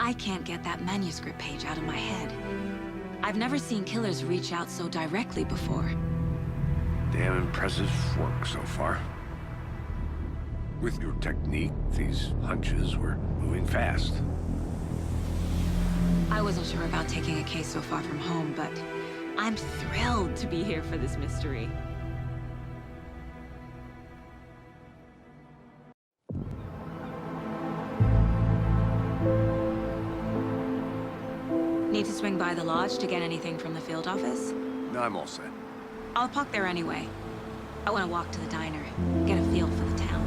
I can't get that manuscript page out of my head. I've never seen killers reach out so directly before. Damn impressive work so far. With your technique, these hunches were moving fast. I wasn't sure about taking a case so far from home, but I'm thrilled to be here for this mystery. Need to swing by the lodge to get anything from the field office? No, I'm all set. I'll park there anyway. I want to walk to the diner, get a feel for the town.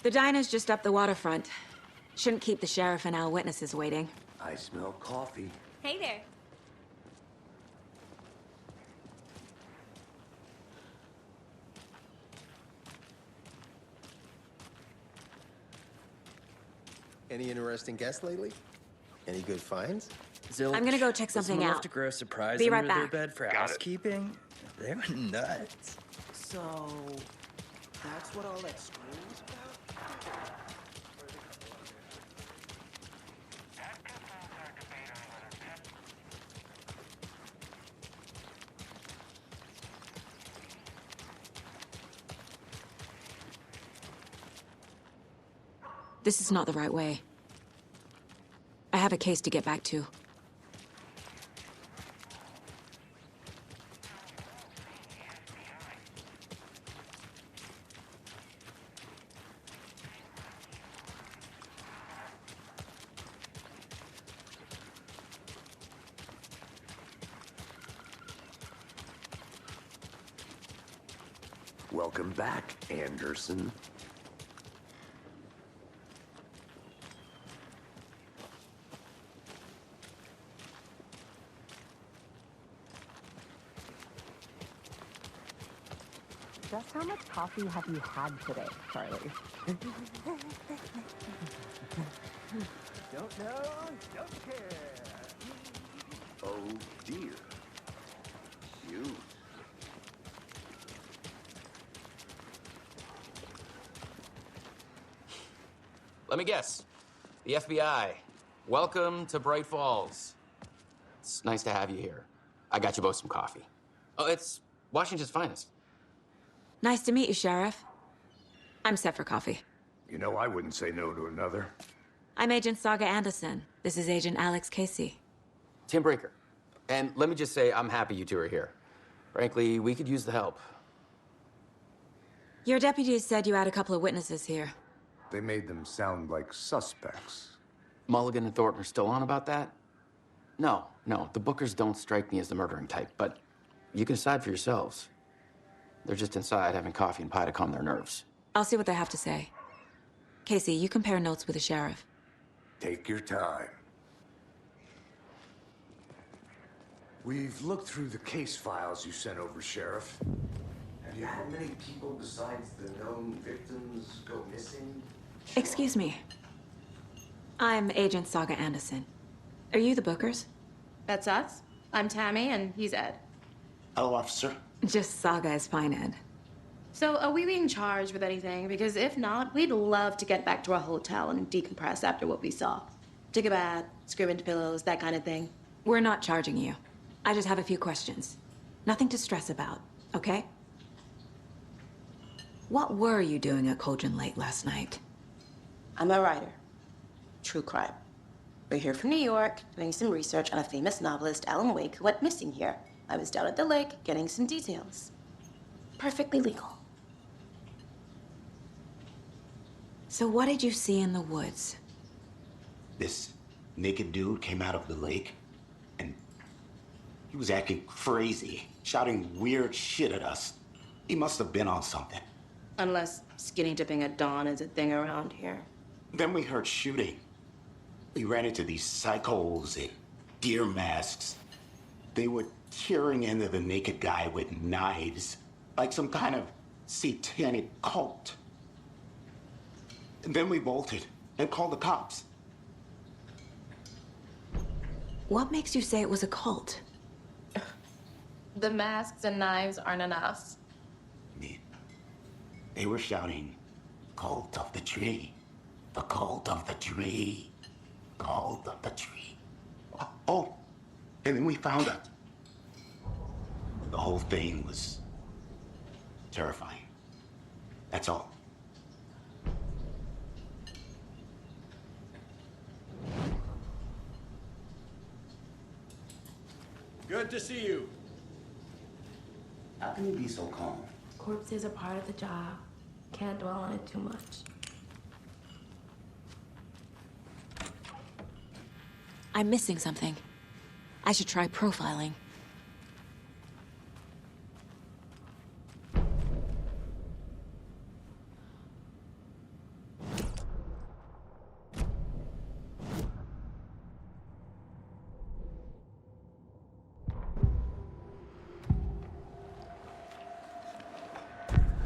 The diner's just up the waterfront. Shouldn't keep the sheriff and our witnesses waiting. I smell coffee. Hey there. Any interesting guests lately? Any good finds? Zilch, I'm gonna go check would something someone out. love to grow a surprise Be right under their back. bed for housekeeping? They were nuts. So, that's what all that screaming's about? This is not the right way. I have a case to get back to. Welcome back, Anderson. Just how much coffee have you had today, Charlie? Don't know, don't care. Oh dear. You. Let me guess. The FBI. Welcome to Bright Falls. It's nice to have you here. I got you both some coffee. Oh, it's Washington's finest. Nice to meet you, Sheriff. I'm set for coffee. You know, I wouldn't say no to another. I'm Agent Saga Anderson. This is Agent Alex Casey. Tim Breaker. And let me just say, I'm happy you two are here. Frankly, we could use the help. Your deputies said you had a couple of witnesses here. They made them sound like suspects. Mulligan and Thornton are still on about that? No, the Bookers don't strike me as the murdering type, but you can decide for yourselves. They're just inside having coffee and pie to calm their nerves. I'll see what they have to say. Casey, you compare notes with the sheriff. Take your time. We've looked through the case files you sent over, Sheriff. Have you had many people besides the known victims go missing? Excuse me. I'm Agent Saga Anderson. Are you the Bookers? That's us. I'm Tammy, and he's Ed. Hello, officer. Just Saga is fine, Ed. So, are we being charged with anything? Because if not, we'd love to get back to our hotel and decompress after what we saw. Take a bath, scream into pillows, that kind of thing. We're not charging you. I just have a few questions. Nothing to stress about, okay? What were you doing at Cauldron Lake last night? I'm a writer. True crime. We're here from New York, doing some research on a famous novelist, Alan Wake, who went missing here. I was down at the lake, getting some details. Perfectly legal. So what did you see in the woods? This naked dude came out of the lake, and he was acting crazy, shouting weird shit at us. He must have been on something. Unless skinny dipping at dawn is a thing around here. Then we heard shooting. We ran into these psychos in deer masks. They were tearing into the naked guy with knives, like some kind of satanic cult. And then we bolted, and call the cops. What makes you say it was a cult? The masks and knives aren't enough. I mean, they were shouting, "Cult of the tree, the cult of the tree, cult of the tree." Oh, and then we found out. The whole thing was terrifying. That's all. Good to see you. How can you be so calm? Corpses are part of the job. Can't dwell on it too much. I'm missing something. I should try profiling.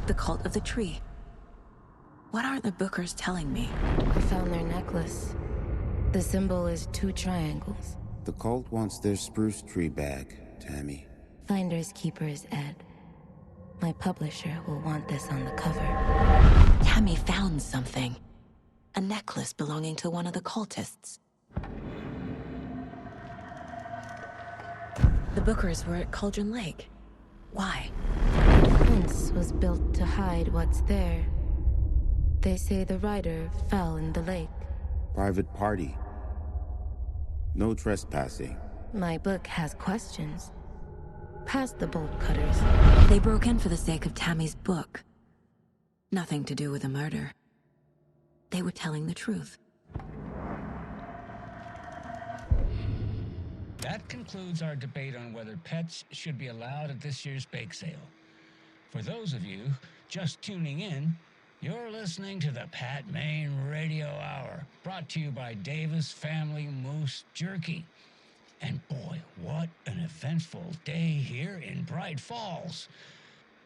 The cult of the tree. What aren't the Bookers telling me? I found their necklace. The symbol is 2 triangles. The cult wants their spruce tree back, Tammy. Finders keepers, Ed. My publisher will want this on the cover. Tammy found something. A necklace belonging to one of the cultists. The Bookers were at Cauldron Lake. Why? The fence was built to hide what's there. They say the rider fell in the lake. Private party. No trespassing. My book has questions. Past the bolt cutters. They broke in for the sake of Tammy's book. Nothing to do with a murder. They were telling the truth. That concludes our debate on whether pets should be allowed at this year's bake sale. For those of you just tuning in, you're listening to the Pat Maine Radio Hour, brought to you by Davis Family Moose Jerky. And boy, what an eventful day here in Bright Falls.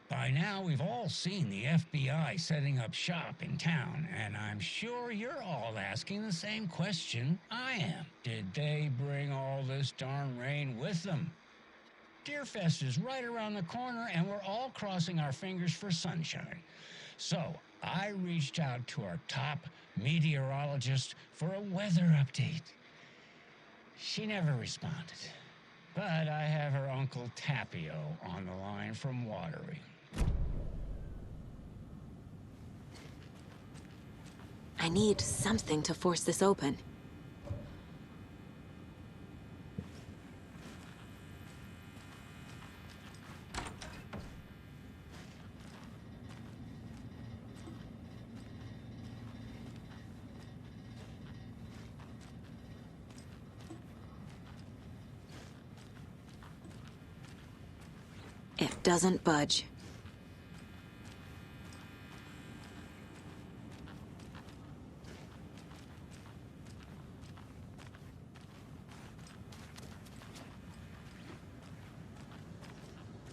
By now, we've all seen the FBI setting up shop in town, and I'm sure you're all asking the same question I am. Did they bring all this darn rain with them? Deerfest is right around the corner, and we're all crossing our fingers for sunshine. So, I reached out to our top meteorologist for a weather update. She never responded, but I have her Uncle Tapio on the line from Watery. I need something to force this open. It doesn't budge.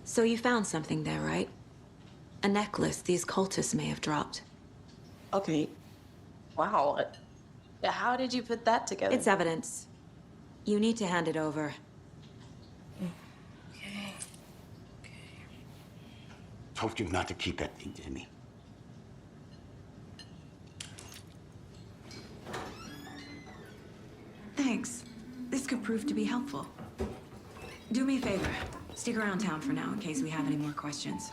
So you found something there, right? A necklace these cultists may have dropped. Okay. Wow. How did you put that together? It's evidence. You need to hand it over. Okay. Told you not to keep that thing to me. Thanks. This could prove to be helpful. Do me a favor. Stick around town for now in case we have any more questions.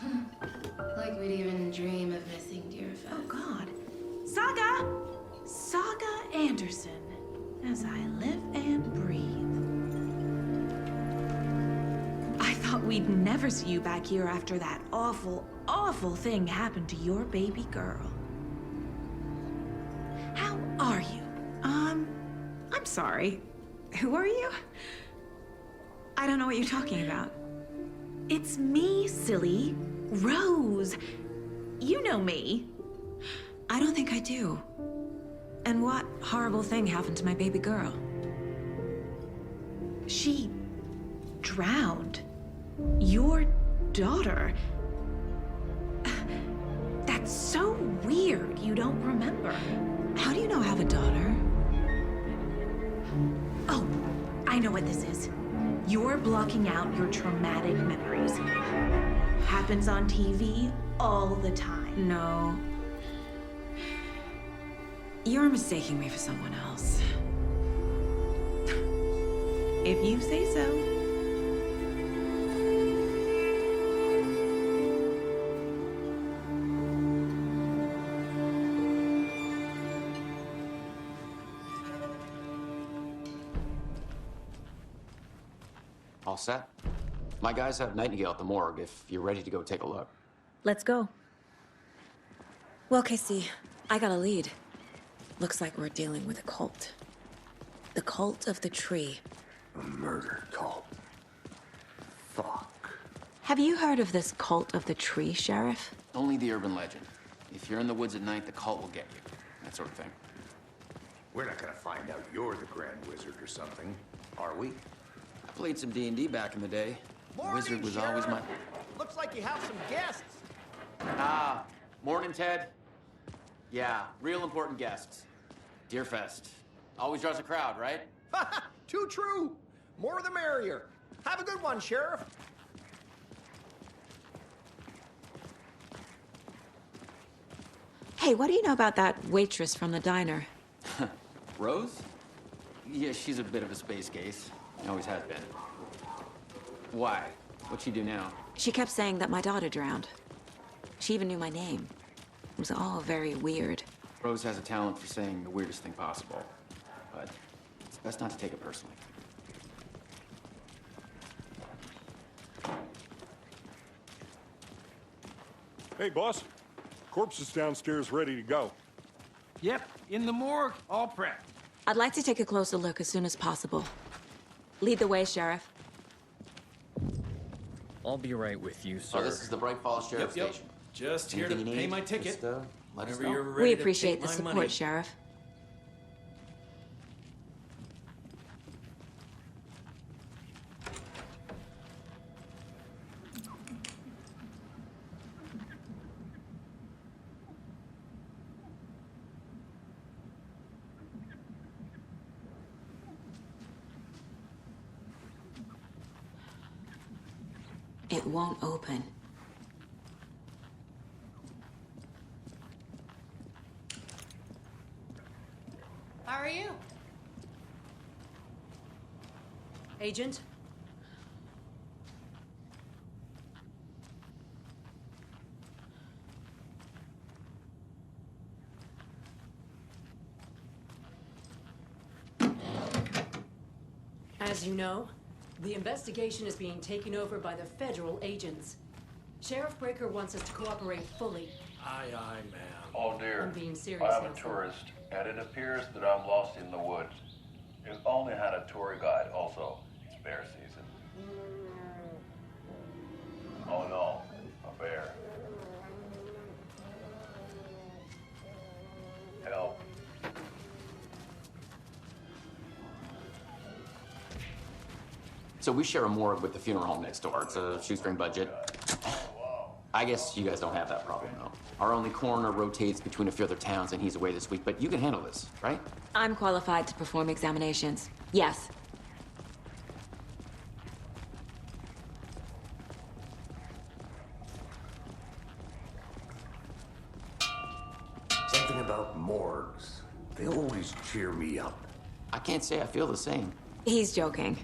Like we'd even dream of missing Deerfest. Oh, God. Saga Anderson. As I live and breathe. I thought we'd never see you back here after that awful, awful thing happened to your baby girl. How are you? I'm sorry. Who are you? I don't know what you're talking about. It's me, silly. Rose. You know me. I don't think I do. And what horrible thing happened to my baby girl? She drowned. Your daughter. That's so weird you don't remember. How do you know I have a daughter? Oh, I know what this is. You're blocking out your traumatic memories. Happens on TV all the time. No. You're mistaking me for someone else. If you say so. All set? My guys have Nightingale at the morgue if you're ready to go take a look. Let's go. Well, Casey, I got a lead. Looks like we're dealing with a cult. The cult of the tree. A murder cult. Fuck. Have you heard of this cult of the tree, Sheriff? Only the urban legend. If you're in the woods at night, the cult will get you. That sort of thing. We're not gonna find out you're the Grand Wizard or something, are we? I played some D&D back in the day. Morning, Wizard was Sheriff. always my... Looks like you have some guests. Ah, morning, Ted. Yeah, real important guests. Deerfest. Always draws a crowd, right? Too true. More the merrier. Have a good one, Sheriff. Hey, what do you know about that waitress from the diner? Rose? Yeah, she's a bit of a space case. Always has been. Why? What'd she do now? She kept saying that my daughter drowned. She even knew my name. It was all very weird. Rose has a talent for saying the weirdest thing possible. But it's best not to take it personally. Hey, boss. Corpse is downstairs ready to go. Yep, in the morgue, all prepped. I'd like to take a closer look as soon as possible. Lead the way, Sheriff. I'll be right with you, sir. Oh, this is the Bright Falls Sheriff Yep. Station. Just here Anything to you pay need, my ticket. just, let us Whenever know. you're ready We to appreciate take the my support, money. Sheriff. It won't open. How are you? Agent? As you know, the investigation is being taken over by the federal agents. Sheriff Breaker wants us to cooperate fully. Aye, ma'am. Oh dear. I'm being serious I am now, a sir. tourist, and it appears that I'm lost in the woods. It only had a tour guide also. It's bear season. Oh no, a bear. Help. So we share a morgue with the funeral home next door. It's a shoestring budget. I guess you guys don't have that problem, though. Our only coroner rotates between a few other towns, and he's away this week. But you can handle this, right? I'm qualified to perform examinations. Yes. Something about morgues. They always cheer me up. I can't say I feel the same. He's joking.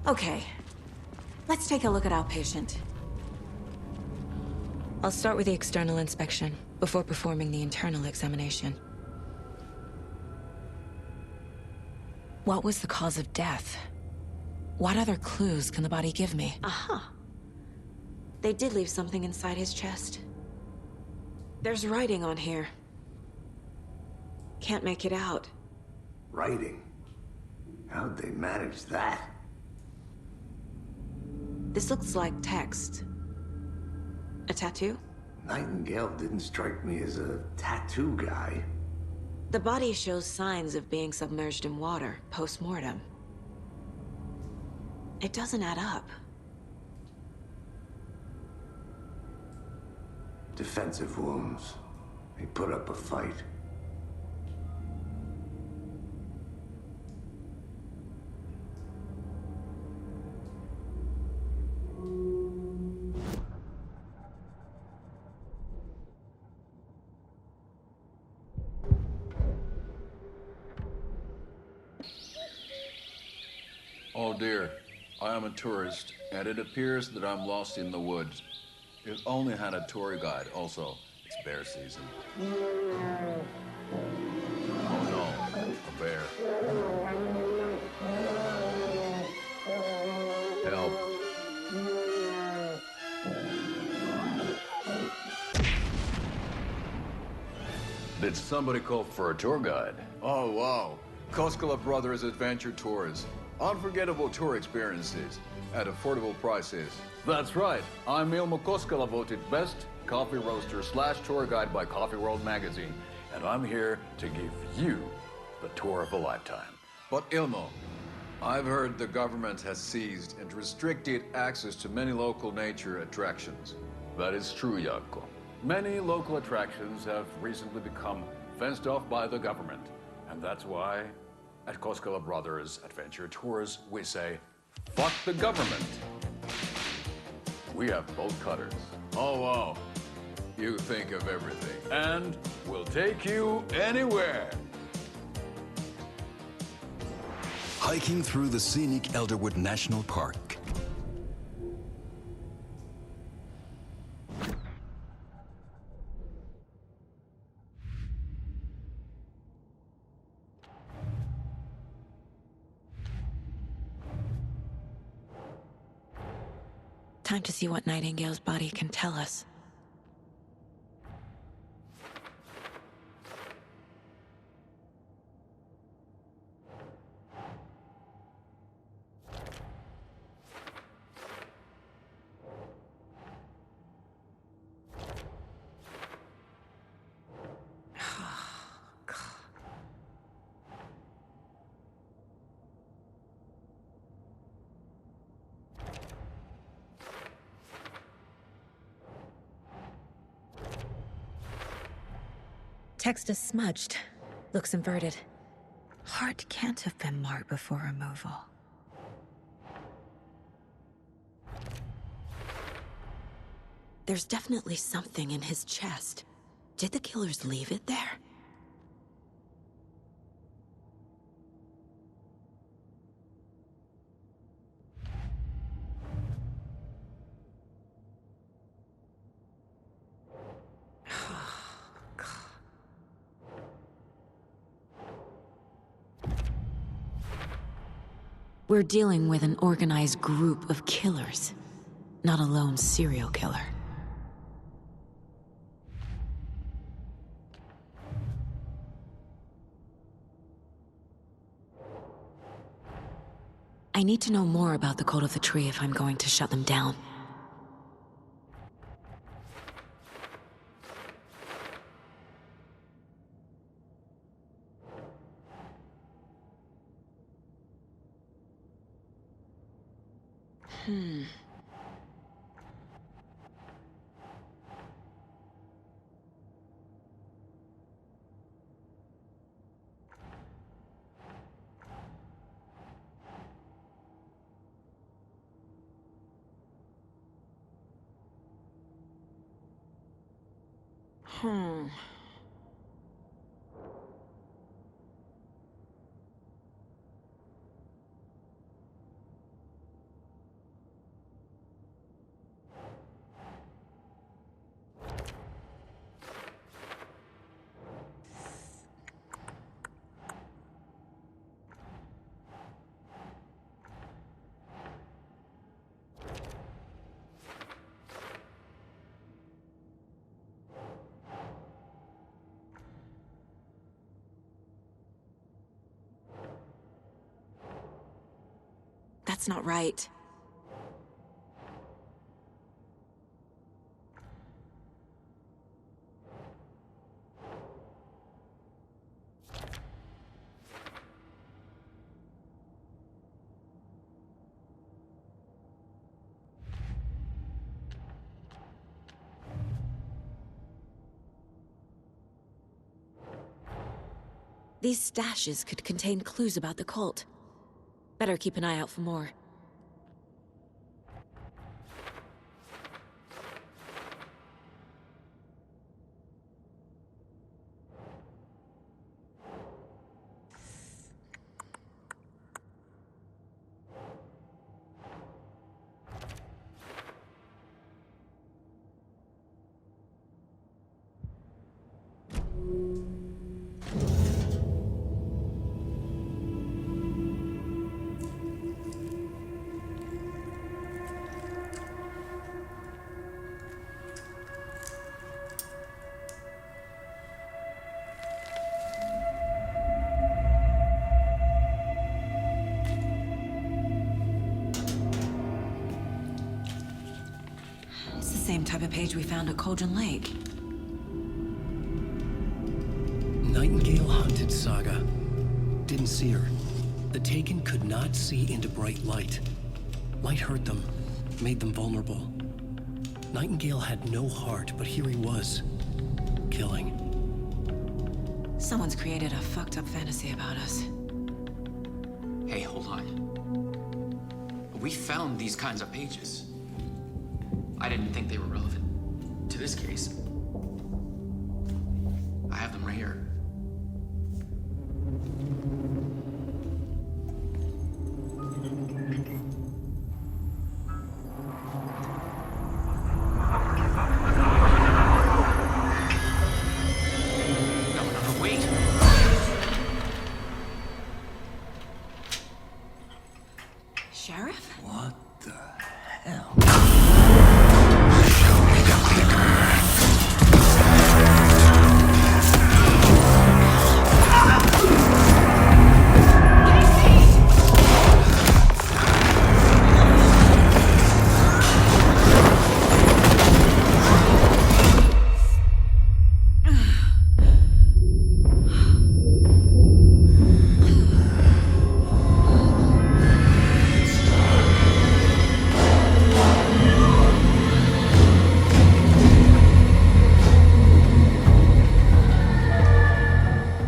Okay, let's take a look at our patient. I'll start with the external inspection before performing the internal examination. What was the cause of death? What other clues can the body give me? Aha. They did leave something inside his chest. There's writing on here. Can't make it out. Writing? How'd they manage that? This looks like text. A tattoo? Nightingale didn't strike me as a tattoo guy. The body shows signs of being submerged in water post-mortem. It doesn't add up. Defensive wounds. He put up a fight. Oh dear, I am a tourist, and it appears that I'm lost in the woods. It only had a tour guide, also. It's bear season. Oh no, a bear. Help. Did somebody call for a tour guide? Oh, wow. Koskela Brothers Adventure Tours. Unforgettable tour experiences at affordable prices. That's right. I'm Ilmo Koskela, voted best coffee roaster / tour guide by Coffee World magazine. And I'm here to give you the tour of a lifetime. But Ilmo, I've heard the government has seized and restricted access to many local nature attractions. That is true, Jaakko. Many local attractions have recently become fenced off by the government. And that's why at Koskela Brothers Adventure Tours, we say, fuck the government. We have bolt cutters. Oh, wow. You think of everything. And we'll take you anywhere. Hiking through the scenic Elderwood National Park. Time to see what Nightingale's body can tell us. Text is smudged. Looks inverted. Heart can't have been marked before removal. There's definitely something in his chest. Did the killers leave it there? We're dealing with an organized group of killers, not a lone serial killer. I need to know more about the Code of the Tree if I'm going to shut them down. Hmm. That's not right. These stashes could contain clues about the cult. Better keep an eye out for more. It's the same type of page we found at Cauldron Lake. Nightingale hunted Saga. Didn't see her. The Taken could not see into bright light. Light hurt them, made them vulnerable. Nightingale had no heart, but here he was, killing. Someone's created a fucked up fantasy about us. Hey, hold on. We found these kinds of pages. I didn't think they were relevant to this case. I have them right here. No, wait. Sheriff? What the hell?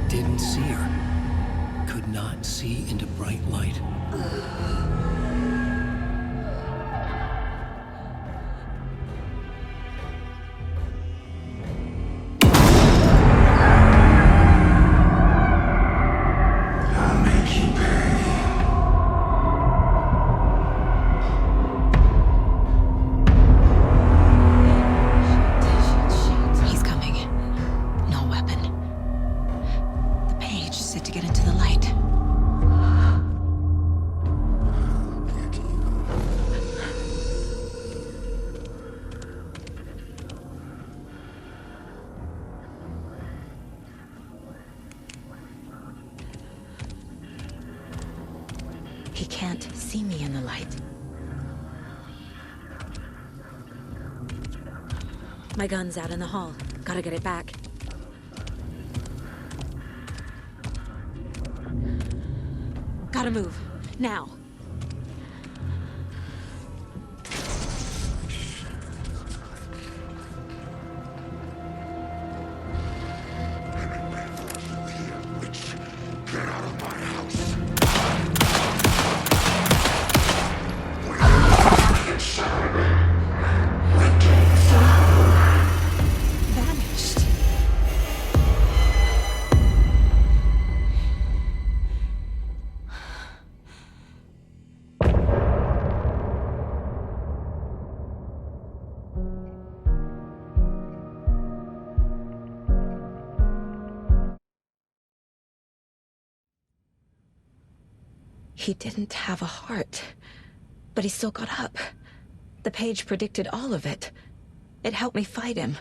Didn't see her. Could not see into bright light. I'll make you pay. He's coming. No weapon. The page set to get into the light. He can't see me in the light. My gun's out in the hall. Gotta get it back. Gotta move. Now. Get out of my house. Vanished. He didn't have a heart, but he still got up. The page predicted all of it. It helped me fight him.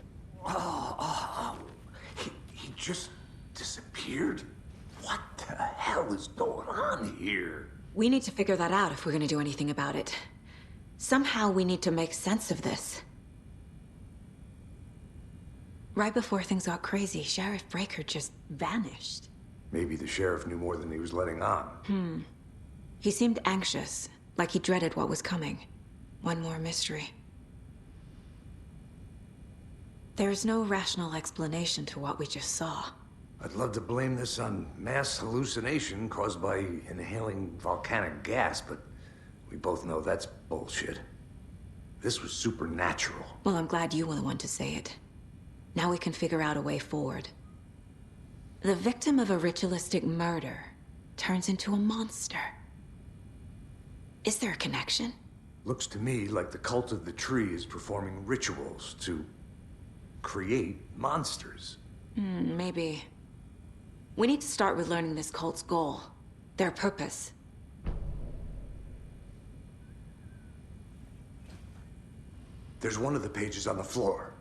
He just disappeared? What the hell is going on here? We need to figure that out if we're gonna do anything about it. Somehow we need to make sense of this. Right before things got crazy, Sheriff Breaker just vanished. Maybe the sheriff knew more than he was letting on. He seemed anxious, like he dreaded what was coming. One more mystery. There's no rational explanation to what we just saw. I'd love to blame this on mass hallucination caused by inhaling volcanic gas, but we both know that's bullshit. This was supernatural. Well, I'm glad you were the one to say it. Now we can figure out a way forward. The victim of a ritualistic murder turns into a monster. Is there a connection? Looks to me like the cult of the tree is performing rituals to create monsters. Maybe. We need to start with learning this cult's goal, their purpose. There's one of the pages on the floor.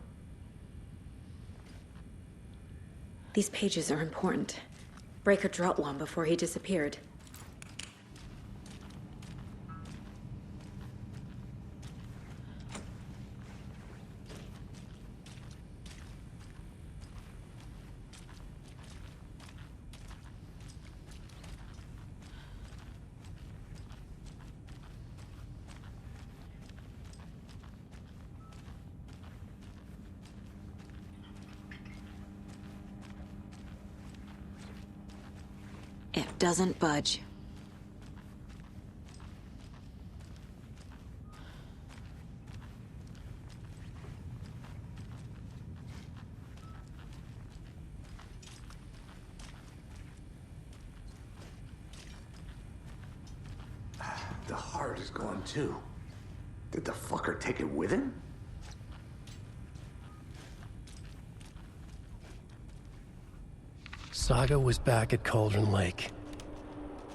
These pages are important. Breaker dropped one before he disappeared. It doesn't budge. The heart is gone too. Did the fucker take it with him? Saga was back at Cauldron Lake.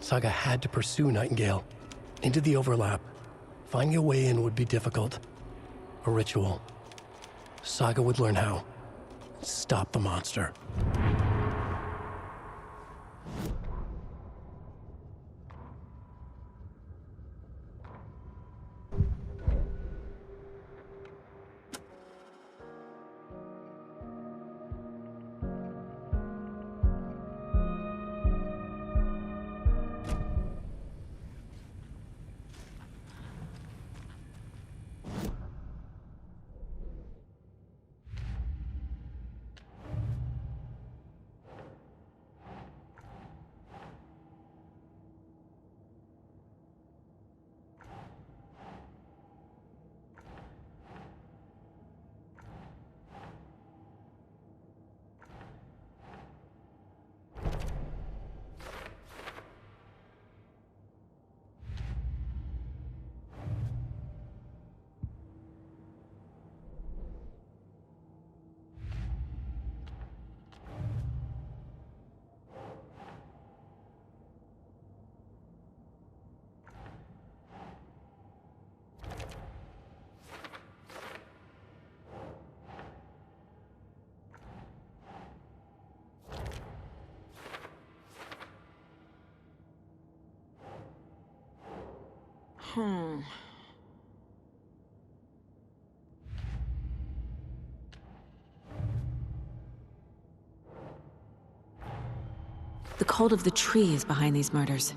Saga had to pursue Nightingale into the overlap. Finding a way in would be difficult. A ritual. Saga would learn how. Stop the monster. The cult of the tree is behind these murders.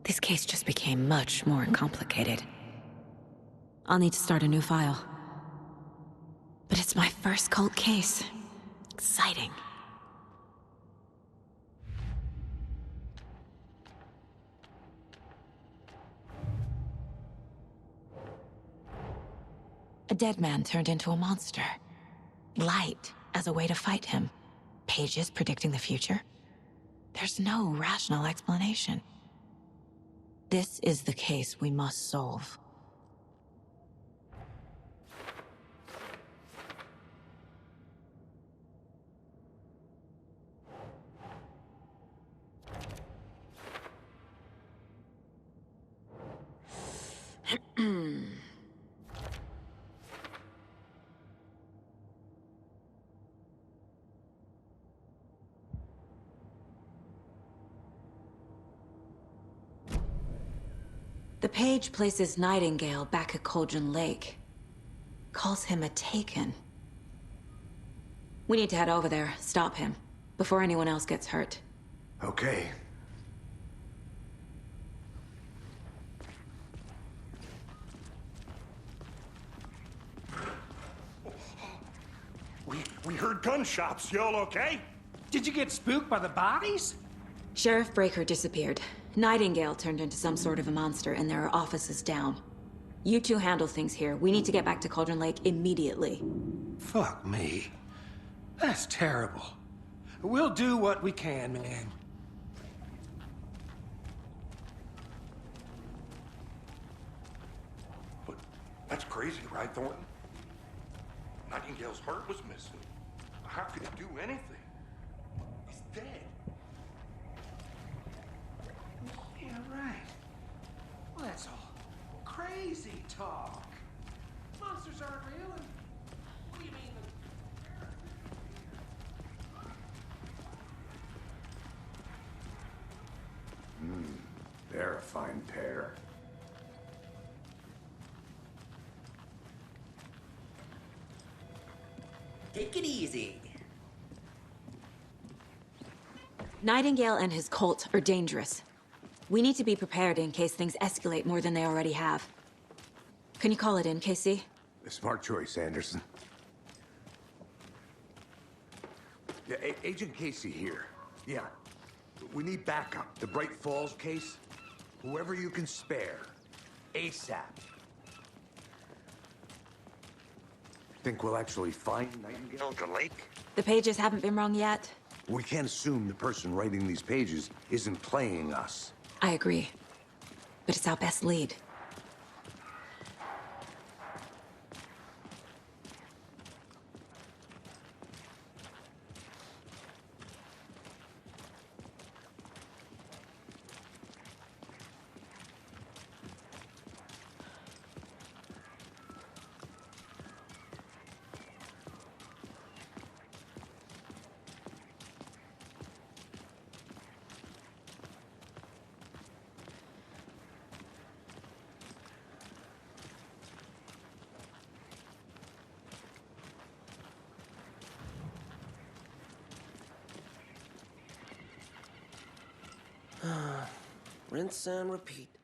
This case just became much more complicated. I'll need to start a new file. But it's my first cult case. Exciting. A dead man turned into a monster. Light as a way to fight him. Pages predicting the future. There's no rational explanation. This is the case we must solve. The page places Nightingale back at Cauldron Lake. Calls him a Taken. We need to head over there, stop him, before anyone else gets hurt. Okay. We heard gunshots. Y'all okay? Did you get spooked by the bodies? Sheriff Breaker disappeared. Nightingale turned into some sort of a monster, and there are offices down. You two handle things here. We need to get back to Cauldron Lake immediately. Fuck me. That's terrible. We'll do what we can, man. That's crazy, right, Thornton? Nightingale's heart was missing. How could he do anything? He's dead. Yeah, right. Well, that's all crazy talk. Monsters aren't real, and what do you mean They're a fine pair. Take it easy. Nightingale and his cult are dangerous. We need to be prepared in case things escalate more than they already have. Can you call it in, Casey? A smart choice, Anderson. Yeah, Agent Casey here. Yeah. We need backup. The Bright Falls case. Whoever you can spare. ASAP. Think we'll actually find Nightingale at the lake? The pages haven't been wrong yet. We can't assume the person writing these pages isn't playing us. I agree. But it's our best lead. Rinse and repeat.